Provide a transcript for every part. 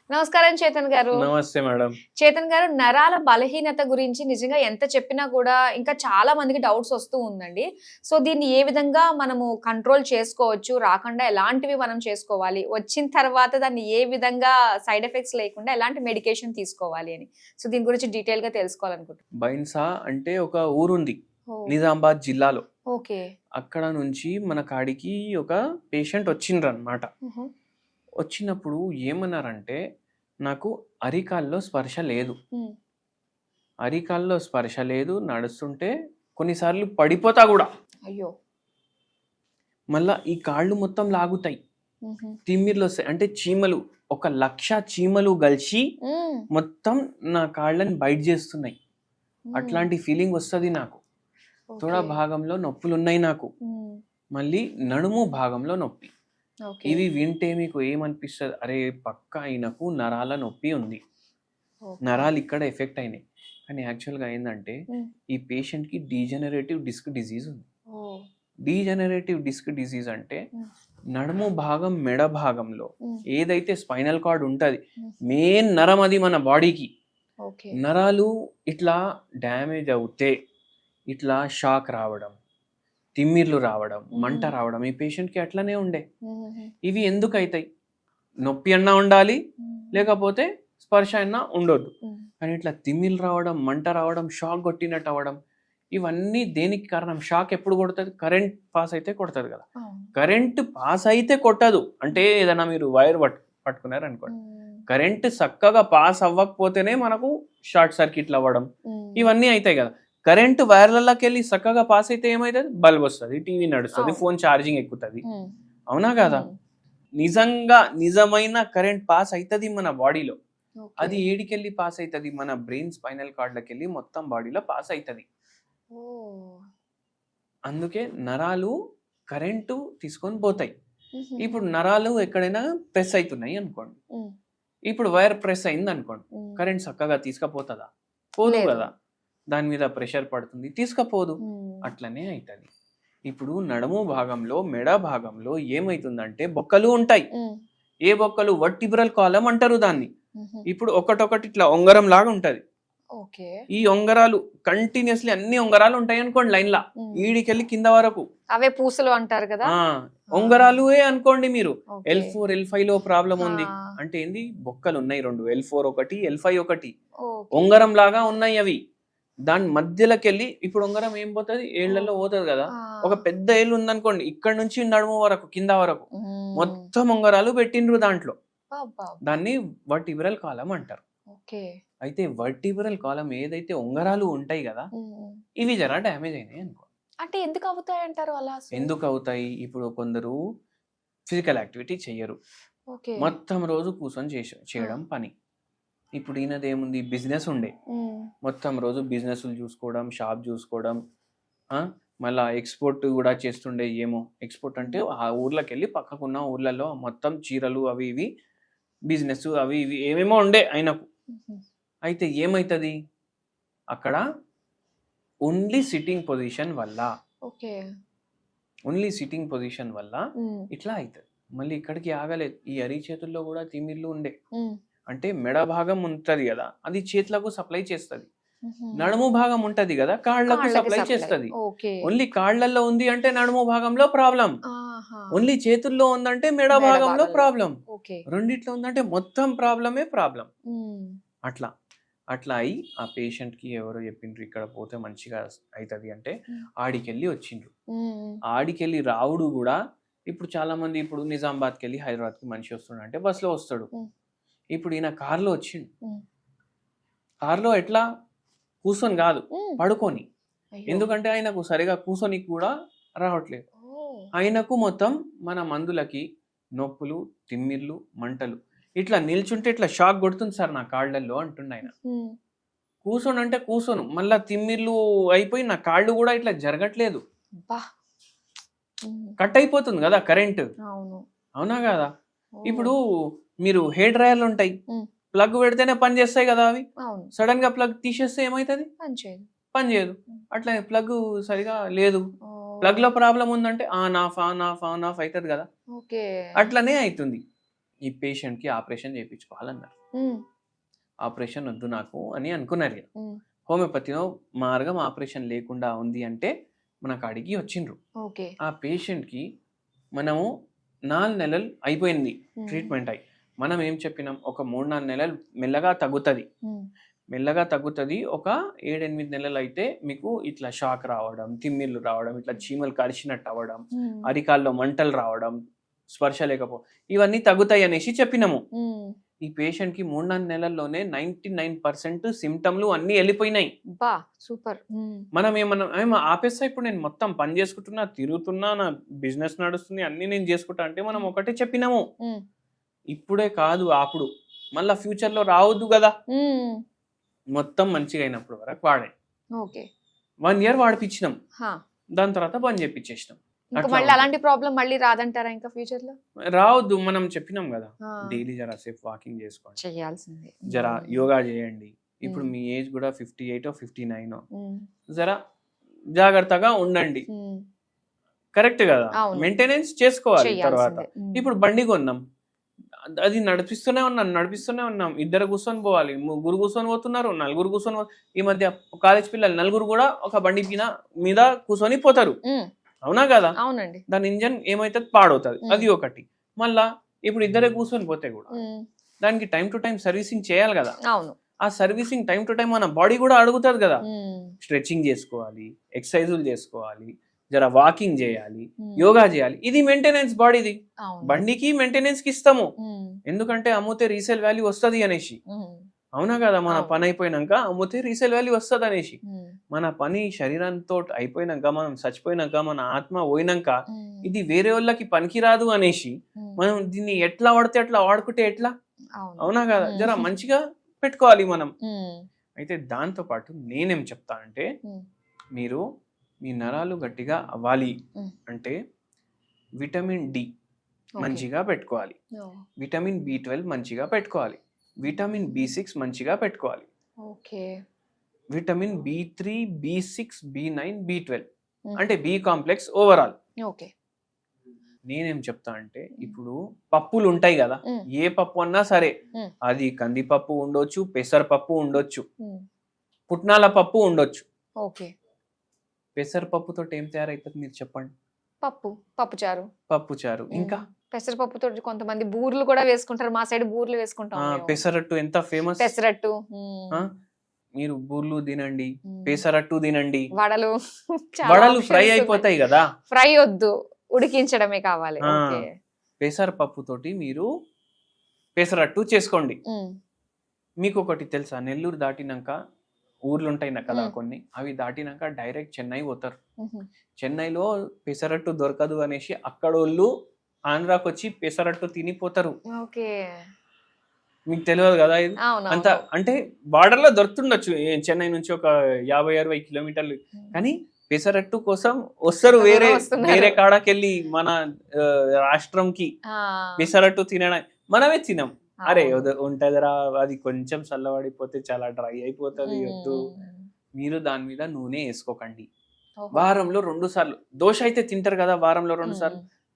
నమస్కారం చేతన్ గారు. నమస్తే మేడం. చేతన్ గారు, నరాల బలహీనత గురించి నిజంగా ఎంత చెప్పినా కూడా ఇంకా చాలా మందికి డౌట్స్ వస్తూ ఉందండి. సో దీన్ని ఏ విధంగా మనము కంట్రోల్ చేసుకోవచ్చు? రాకుండా ఎలాంటివి మనం చేసుకోవాలి? వచ్చిన తర్వాత దాన్ని ఏ విధంగా సైడ్ ఎఫెక్ట్స్ లేకుండా ఎలాంటి మెడికేషన్ తీసుకోవాలి అని. సో దీని గురించి డీటెయిల్‌గా తెలుసుకోవాలనుకుంటున్నాను. బైన్సా అంటే ఒక ఊరుంది ఓహ్! నిజామాబాద్ జిల్లాలో. ఓకే. అక్కడ నుంచి మన కాడికి ఒక పేషెంట్ వచ్చిండ్రన్నమాట. హుహు. వచ్చినప్పుడు ఏమన్నారంటే, నాకు అరికాల్లో స్పర్శ లేదు. హ్మ్. అరికాల్లో స్పర్శ లేదు. నడుస్తుంటే కొన్నిసార్లు పడిపోతా గూడా. అయ్యో! మళ్ళా ఈ కాళ్ళు మొత్తం లాగుతాయి. హుహు. తిమ్మిర్లొస్తాయి. అంటే చీమలు 1,00,000 చీమలు గలిసి హ్మ్. మొత్తం నా కాళ్ళని బైట్ చేస్తున్నాయి. హ్మ్. అట్లాంటి ఫీలింగ్ వస్తది నాకు. తొడ ఓకే. భాగంలో నొప్పులున్నాయి నాకు. హ్మ్. మళ్ళీ నడుము భాగంలో నొప్పి. ఓకే. ఇవి వింటే మీకు ఏమనిపిస్తది? అరే! పక్కా ఈయనకు నరాల నొప్పి ఉంది. ఓకే. నరాలు ఇక్కడ ఎఫెక్ట్ అయినాయి. కానీ యాక్చువల్‌గా ఏందంటే, హ్మ్. ఈ పేషెంట్‌కి డీజనరేటివ్ డిస్క్ డిసీజ్ ఉంది. ఓహ్! డీజనరేటివ్ డిస్క్ డిసీజ్ అంటే హ్మ్. నడుము భాగం, మెడ భాగంలో హ్మ్. ఏదైతే స్పైనల్ కార్డ్ ఉంటది, హ్మ్. మెయిన్ నరం అది మన బాడీకి. ఓకే. నరాలు ఇట్లా డ్యామేజ్ అవుతే, ఇట్లా షాక్ రావడం, తిమ్మిర్లు రావడం, మంట హుహు. రావడం ఈ పేషెంట్‌కి అట్లనే ఉండే. హుహుహు. ఇవి ఎందుకైతాయి? నొప్పి అన్నా ఉండాలి, హ్మ్. లేకపోతే స్పర్శ అన్నా ఉండొద్దు. హ్మ్. కానీ ఇట్లా తిమ్మిర్లు రావడం, మంట రావడం, షాక్ కొట్టినట్టు అవ్వడం, ఇవన్నీ దేనికి కారణం? షాక్ ఎప్పుడు కొడతది? కరెంట్ పాస్ అయితే కొడతది కదా! అవును. కరెంట్ పాస్ అయితే కొట్టదు. అంటే ఏదైనా మీరు వైర్ పట్టుకున్నారనుకోండి. హ్మ్. కరెంట్ చక్కగా పాస్ అవ్వకపోతేనే మనకు షార్ట్ సర్క్యూట్లు అవ్వడం, హ్మ్. ఇవన్నీ అయితాయి కదా! కరెంట్ వైర్లలోకెళ్ళి చక్కగా పాస్ అయితే ఏమైతది? బల్బ్ వస్తది, టీవీ నడుస్తది, అవును. ఫోన్ ఛార్జింగ్ ఎక్కుతది. హ్మ్. అవునా కాదా? హ్మ్. నిజంగా నిజమైన కరెంట్ పాస్ అయితది మన బాడీలో. ఓకే. అది ఏడికెళ్ళి పాస్ అయితది? మన బ్రెయిన్ స్పైనల్ కార్డ్‌లకెళ్ళి మొత్తం బాడీలో పాస్ అయితది. ఓహ్! అందుకే నరాలు కరెంటు తీసుకొని పోతాయి. హుహుహు. ఇప్పుడు నరాలు ఎక్కడైనా ప్రెస్ అయితున్నాయి అనుకోండి. హ్మ్. ఇప్పుడు వైర్ ప్రెస్ అయిందనుకోండి. హ్మ్. కరెంట్ చక్కగా తీసుకపోతదా? పోదు లేదు. గదా! దాని మీద ప్రెషర్ పడుతుంది. తీసుకపోదు. హ్మ్. అట్లనే అయితది. ఇప్పుడు నడుము భాగంలో, మెడ భాగంలో ఏమైతుందంటే బొక్కలు ఉంటాయి. హ్మ్. ఏ బొక్కలు? వర్టిబ్రల్ కాలమ్ అంటారు దాన్ని. హుహు. ఇప్పుడు ఒకటొకటి ఇట్లా ఉంగరం లాగా ఉంటది. ఓకే. ఈ ఉంగరాలు కంటిన్యూస్‌లీ అన్ని ఉంగరాలు ఉంటాయనుకోండి లైన్‌ల. హ్మ్. ఈడికెళ్ళి కింద వరకు. అవే పూసలు అంటారు గదా! ఆ! ఆ! ఉంగరాలుయే అనుకోండి మీరు. ఓకే. L4, L5లో ప్రాబ్లమ్ ఉంది. ఆ! అంటే ఏంది? బొక్కలున్నాయి 2. L4 ఒకటి, L5 ఒకటి. ఓకే. ఉంగరం లాగా ఉన్నాయి అవి. దాని మధ్యలోకెళ్ళి ఇప్పుడు ఉంగరం ఏం పోతది? ఏళ్ళలో ఓహ్! పోతది గదా! ఆ! ఒక పెద్ద ఏళ్ళు ఉందనుకోండి. ఇక్కడి నుంచి నడుము వరకు, కింద వరకు. హ్మ్. మొత్తం ఉంగరాలు పెట్టిండ్రు దాంట్లో. అబ్బబ్బా! దాన్ని వర్టిబ్రల్ కాలమ్ అంటారు. ఓకే. అయితే వర్టిబ్రల్ కాలమ్ ఏదైతే ఉంగరాలు ఉంటాయి గదా! హ్మ్. ఇవి జర డ్యామేజ్ అయినాయి అనుకో. అంటే ఎందుకు అవుతాయంటారు అలా అసలు? ఎందుకవుతాయి? ఇప్పుడు కొందరు ఫిజికల్ యాక్టివిటీ చెయ్యరు. ఓకే. మొత్తం రోజు కూర్చొని ఆ! చేయడం పని. ఇప్పుడు ఈయనదేముంది బిజినెస్ ఉండే. హ్మ్. మొత్తం రోజు బిజినెస్‌లు చూసుకోవడం, షాప్ చూసుకోవడం, ఆ! మళ్ళా ఎక్స్‌పోర్ట్ గూడా చేస్తుండే ఏమో. ఎక్స్‌పోర్ట్ అంటే ఆ ఊర్లకెళ్ళి పక్కకున్న ఊర్లలో మొత్తం చీరలు అవి ఇవి బిజినెస్ అవి ఇవి ఏమేమో ఉండే ఆయనకు. హుహు. అయితే ఏమైతది? అక్కడ ఓన్లీ సిట్టింగ్ పొజిషన్ వల్ల, ఓకే. ఓన్లీ సిట్టింగ్ పొజిషన్ వల్ల హ్మ్. ఇట్లా అయితది. మళ్ళీ ఇక్కడికి ఆగలేదు. ఈ అరిచేతుల్లో గూడా తిమ్మిర్లు ఉండే. హ్మ్. అంటే మెడ భాగం ఉంటది గదా! అది చేతులకు సప్లై చేస్తది. హుహు. నడుము భాగం ఉంటది గదా! కాళ్ళకు కాళ్ళకి సప్లై సప్లై. చేస్తది. ఓకే. ఓన్లీ కాళ్ళల్లో ఉంది అంటే నడుము భాగంలో ప్రాబ్లమ్. ఆహా! ఓన్లీ చేతుల్లో ఉందంటే మెడ మెడ భాగంలో భాగంలో. ప్రాబ్లమ్. ఓకే. రెండిట్లో ఉందంటే మొత్తం ప్రాబ్లమే ప్రాబ్లమ్. హ్మ్. అట్లా. అట్లా అయి ఆ పేషెంట్‌కి ఎవరో చెప్పిండ్రు ఇక్కడ పోతే మంచిగా అయితది అంటే హ్మ్. ఆడికెళ్ళి వచ్చిండ్రు. హ్మ్. ఆడికెళ్ళి రావుడు గూడా ఇప్పుడు చాలామంది ఇప్పుడు నిజామాబాద్‌కెళ్ళి హైదరాబాద్‌కి మనిషి వస్తున్నాడంటే బస్‌లో వస్తాడు. హ్మ్. ఇప్పుడు ఈయన కార్‌లో వచ్చిండు. హ్మ్. కార్‌లో ఎట్లా? కూర్చొని గాదు. హ్మ్. పడుకొని. అయ్యో! ఎందుకంటే ఆయనకు సరిగా కూసోనికి కూడా రావట్లేదు. ఓహ్! ఆయనకు మొత్తం మన మందులకి నొప్పులు, తిమ్మిర్లు, మంటలు. ఇట్లా నిల్చుంటే ఇట్లా షాక్ కొడుతుంది సార్ నా కాళ్ళల్లో అంటుండాయన. హ్మ్. కూసోనంటే కూసోను. మళ్ళా తిమ్మిర్లు అయిపోయి నా కాళ్ళు గూడా ఇట్లా జరగట్లేదు. అబ్బా! హ్మ్. కట్ అయిపోతుంది గదా కరెంట్. అవును. అవునా గాదా? ఓహ్! ఇప్పుడు మీరు హెయిర్ డ్రైయర్‌లుంటాయి. హ్మ్. ప్లగ్ పెడితేనే పని చేస్తాయి గదా అవి. అవును. సడెన్‌గా ప్లగ్ తీసేస్తే ఏమైతది? పనిచేయదు. పని చేయదు. హ్మ్. అట్లనే ప్లగ్గు సరిగా లేదు. ఓహ్! ప్లగ్‌లో ప్రాబ్లమ్ ఉందంటే on, of, on, of, on, of అయితది గదా! ఓకే. అట్లనే అయితుంది. ఈ పేషెంట్కి ఆపరేషన్ చేయించుకోవాలన్నారు. ఉమ్, ఆపరేషన్ వద్దు నాకు అని అనుకున్నారు ఇక. ఉమ్, హోమియోపతిలో మార్గం ఆపరేషన్ లేకుండా ఉంది అంటే మన కాడికి వచ్చిండ్రు. ఓకే. ఆ పేషెంట్కి మనము 4 నెలలు అయిపోయింది ట్రీట్మెంట్ అయి. మనం ఏం చెప్పినాం, ఒక 3-4 నెలలు మెల్లగా తగ్గుతుంది, మెల్లగా తగ్గుతుంది. ఒక 7-8 నెలలు అయితే మీకు ఇట్లా షాక్ రావడం, తిమ్మిర్లు రావడం, ఇట్లా చీమలు కరిచినట్టు అవ్వడం, అరికాల్లో మంటలు రావడం, స్పర్శ లేకపో, ఇవన్నీ తగ్గుతాయి అనేసి చెప్పినాము. ఈ పేషెంట్కి 3-4 నెలల్లోనే 99% సిమ్టమ్లు అన్నీ వెళ్ళిపోయినాయి. బా సూపర్. మనం ఏమన్నా ఆపేస్తా, ఇప్పుడు నేను మొత్తం పని చేసుకుంటున్నా, తిరుగుతున్నా, నా బిజినెస్ నడుస్తుంది, అన్ని నేను చేసుకుంటా అంటే మనం ఒకటే చెప్పినాము, ఇప్పుడే కాదు అప్పుడు, మళ్ళీ ఫ్యూచర్లో రావద్దు కదా. మొత్తం మంచిగా అయినప్పుడు వరకు వాడే. ఓకే. 1 year వాడిపించినాం, దాని తర్వాత బంద్ చేపించేసినాం. ఇంకా మళ్ళీ అలాంటి ప్రాబ్లం మళ్ళీ రాదంటారా ఇంకా ఫ్యూచర్ లో? రావద్దు, మనం చెప్పినాం కదా, డైలీ జరా సేఫ్ వాకింగ్ చేసుకోండి, చేయాల్సిందే, జరా యోగా చేయండి. ఇప్పుడు మీ ఏజ్ కూడా 58 or 59, జరా జాగ్రత్తగా ఉండండి. కరెక్ట్ కదా, మెయింటెనెన్స్ చేసుకోవాలి. తర్వాత ఇప్పుడు బండి కొన్నాం, అది నడిపిస్తూనే ఉన్నాం. 2 కూర్చొని పోవాలి, 3 కూర్చొని పోతున్నారు, 4 కూర్చొని ఈ మధ్య కాలేజ్ పిల్లలు 4 కూడా ఒక బండి మీద కూర్చొని పోతారు. అవునా కదా? అవునండి. దాని ఇంజన్ ఏమైతుంది, పాడవుతుంది, అది ఒకటి. మళ్ళా ఇప్పుడు 2 కూర్చొని పోతే కూడా దానికి టైం టు టైం సర్వీసింగ్ చేయాలి కదా. అవును. ఆ సర్వీసింగ్ టైం టు టైం మన బాడీ కూడా అడుగుతుంది కదా. స్ట్రెచింగ్ చేసుకోవాలి, ఎక్సర్సైజులు చేసుకోవాలి, జర వాకింగ్ చేయాలి, యోగా చేయాలి. ఇది మెయింటెనెన్స్ బాడీది. బండికి మెయింటెనెన్స్ కి ఇస్తాము, ఎందుకంటే అమ్ముతే రీసేల్ వాల్యూ వస్తుంది అనేసి. అవునా కదా? మన పని అయిపోయినాక అమ్ముతే రీసేల్ వాల్యూ వస్తుంది అనేసి. మన పని శరీరంతో అయిపోయినాక, మనం చచ్చిపోయినాక, మన ఆత్మ పోయినాక ఇది వేరే వాళ్ళకి పనికిరాదు అనేసి మనం దీన్ని ఎట్లా వాడితే అట్లా వాడుకుంటే ఎట్లా? అవునా కదా? జర మంచిగా పెట్టుకోవాలి మనం. అయితే దాంతో పాటు నేనేం చెప్తా అంటే, మీరు మీ నరాలు గట్టిగా అవ్వాలి అంటే విటమిన్ డి మంచిగా పెట్టుకోవాలి, విటమిన్ B12 మంచిగా పెట్టుకోవాలి, విటమిన్ B6 మంచిగా పెట్టుకోవాలి, vitamin B3, B6, B9, B12 అంటే బి కాంప్లెక్స్ ఓవరాల్. నేనేం చెప్తా అంటే, ఇప్పుడు పప్పులు ఉంటాయి కదా, ఏ పప్పు అన్నా సరే, అది కందిపప్పు ఉండొచ్చు, పెసరపప్పు ఉండొచ్చు, పుట్నాల పప్పు ఉండొచ్చు. పెసరపప్పుతో ఏం తయారైతుంది మీరు చెప్పండి? పప్పుచారు. ఇంకా పెసరపప్పుతో కొంతమంది బూర్లు కూడా వేసుకుంటారు, మా సైడ్ బూర్లు వేసుకుంటాం. పెసరట్టు ఎంత ఫేమస్. పెసరట్టు మీరు బూర్లు తినండి, పెసరట్టు తినండి, వడలు ఫ్రై అయిపోతాయి కదా. ఫ్రై వద్దు, ఉడికించడమే కావాలి. పెసరపప్పు తోటి మీరు పెసరట్టు చేసుకోండి. మీకు ఒకటి తెలుసా, నెల్లూరు దాటినాక ఊర్లు ఉంటాయి కదా కొన్ని, అవి దాటినాక డైరెక్ట్ చెన్నై పోతారు. చెన్నైలో పెసరట్టు దొరకదు అనేసి అక్కడ వాళ్ళు ఆంధ్రాకి వచ్చి పెసరట్టు తినిపోతారు. మీకు తెలియదు కదా ఇది అంత, అంటే బార్డర్ లో దొరుకుతుండొచ్చు చెన్నై నుంచి ఒక 50-60 కిలోమీటర్లు, కానీ పెసరట్టు కోసం వస్తారు వేరే కాడకెళ్ళి మన రాష్ట్రంకి పెసరట్టు తినడం. మనమే తినం, అరే ఉంటదిరా, అది కొంచెం చల్లబడిపోతే చాలా డ్రై అయిపోతుంది, వద్దు. మీరు దాని మీద నూనె వేసుకోకండి. వారంలో 2 సార్లు దోశ అయితే తింటారు కదా, వారంలో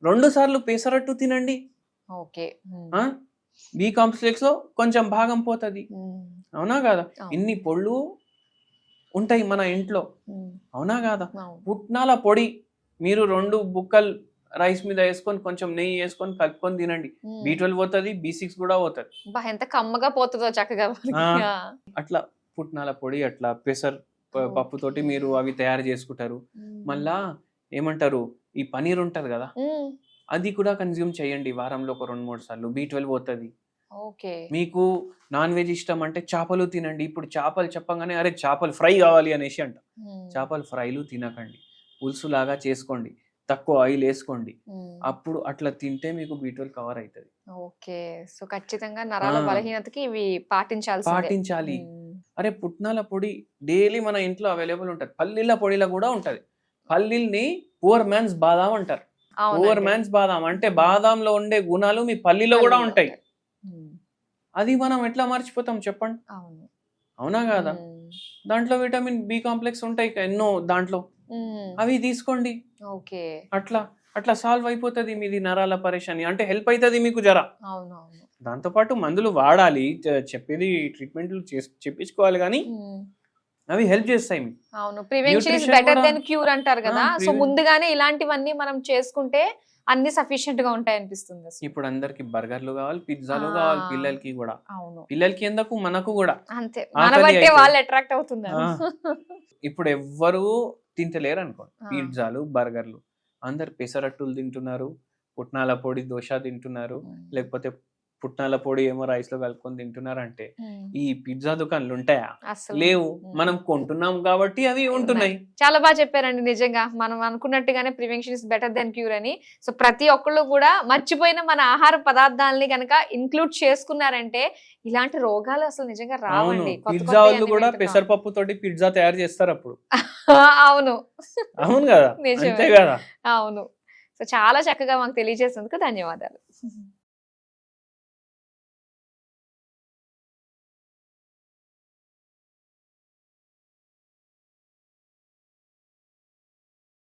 2 సార్లు పెసరట్టు తినండి. బి కాంప్లెక్స్ లో కొంచెం భాగం పోతుంది. అవునా కాదా? ఇన్ని పొళ్ళు ఉంటాయి మన ఇంట్లో, అవునా కాదా? పుట్నాల పొడి మీరు 2 బుక్కలు రైస్ మీద వేసుకొని కొంచెం నెయ్యి వేసుకొని కలుపుకొని తినండి. B12 పోతుంది, B6 కూడా పోతుంది. ఎంత కమ్మగా పోతుందో చక్కగా. అట్లా పుట్నాల పొడి, అట్లా పెసర్ పప్పుతోటి మీరు అవి తయారు చేసుకుంటారు. మళ్ళా ఏమంటారు, ఈ పనీర్ ఉంటది కదా, అది కూడా కన్జ్యూమ్ చేయండి వారంలో ఒక 2-3 సార్లు. B12 పోతుంది. మీకు నాన్ వెజ్ ఇష్టం అంటే చేపలు తినండి. ఇప్పుడు చేపలు చెప్పగానే అరే చేపలు ఫ్రై కావాలి అనేసి అంట. చేపలు ఫ్రైలు తినకండి, పులుసు లాగా చేసుకోండి, తక్కువ ఆయిల్ వేసుకోండి. అప్పుడు అట్లా తింటే మీకు B12 కవర్ అవుతుంది. సో ఖచ్చితంగా నరాల బలహీనతకి ఇవి పాటించాలి. అరే పుట్నాల పొడి డైలీ మన ఇంట్లో అవైలబుల్ ఉంటది. పల్లీల పొడిలో కూడా ఉంటది. పల్లీల్ని పువర్ మ్యాన్స్ బాదాం అంటారు. పువర్ మ్యాన్స్ బాదాం అంటే బాదాంలో ఉండే గుణాలు మీ పల్లీలో కూడా ఉంటాయి. అది మనం ఎట్లా మర్చిపోతాం చెప్పండి? అవునా కాదా? దాంట్లో విటమిన్ B కాంప్లెక్స్ ఉంటాయి ఎన్నో దాంట్లో, అవి తీసుకోండి. అట్లా సాల్వ్ అయిపోతుంది మీది నరాల పరేషాని, అంటే హెల్ప్ అవుతుంది మీకు జర. అవునవును. దాంతోపాటు మందులు వాడాలి, చెప్పేది ట్రీట్మెంట్లు చెప్పించుకోవాలి, కానీ అవి హెల్ప్ చేస్తాయి మీకు. అవును, ప్రివెన్షన్ ఇస్ Nutrition బెటర్ కూడా- దెన్ క్యూర్ అంటారు కదా. సో preven- ముందుగానే ఇలాంటివన్నీ మనం చేసుకుంటే అన్ని సఫిషియెంట్ గా ఉంటాయి అనిపిస్తుంది అసలు. ఇప్పుడు అందరికి బర్గర్లు కావాలి, పిజ్జాలు ఆ. కావాలి, పిల్లలకి కూడా. అవును, పిల్లలకి ఎందుకు, మనకు కూడా. అంతే, ఆకలి మన బట్టే అయితే. వాళ్ళు అట్రాక్ట్ అవుతున్నారు. ఇప్పుడు ఎవ్వరు తింటలేరు అనుకోండి ఆ. పిజ్జాలు, బర్గర్లు. అందరు పెసరట్టులు తింటున్నారు, పుట్నాల పొడి దోశ తింటున్నారు, లేకపోతే పుట్నాల పొడి ఏమో రైస్ లో కలుపుకొని తింటున్నారు. అంటే ఈ పిజ్జా దుకాణాలు ఉంటాయా? అసలు లేవు. మనం కొంటున్నాం కాబట్టి అవి ఉంటున్నాయి. చాలా బాగా చెప్పారండి. నిజంగా మనం అనుకున్నట్టుగానే prevention is better than cure అని. సో ప్రతి ఒక్కళ్ళు కూడా మర్చిపోయిన మన ఆహార పదార్థాలని కనుక ఇంక్లూడ్ చేసుకున్నారంటే ఇలాంటి రోగాలు అసలు నిజంగా అవును, రావండి. కొత్త పిజ్జా కొత్తవి వాళ్ళు అన్ని కూడా వింటున్నాం. పెసరపప్పు తోటి పిజ్జా తయారు చేస్తారు అప్పుడు. అవును, అవును కదా, నిజమే. అంతే కదా. అవును. సో చాలా చక్కగా మాకు తెలియజేసినందుకు ధన్యవాదాలు.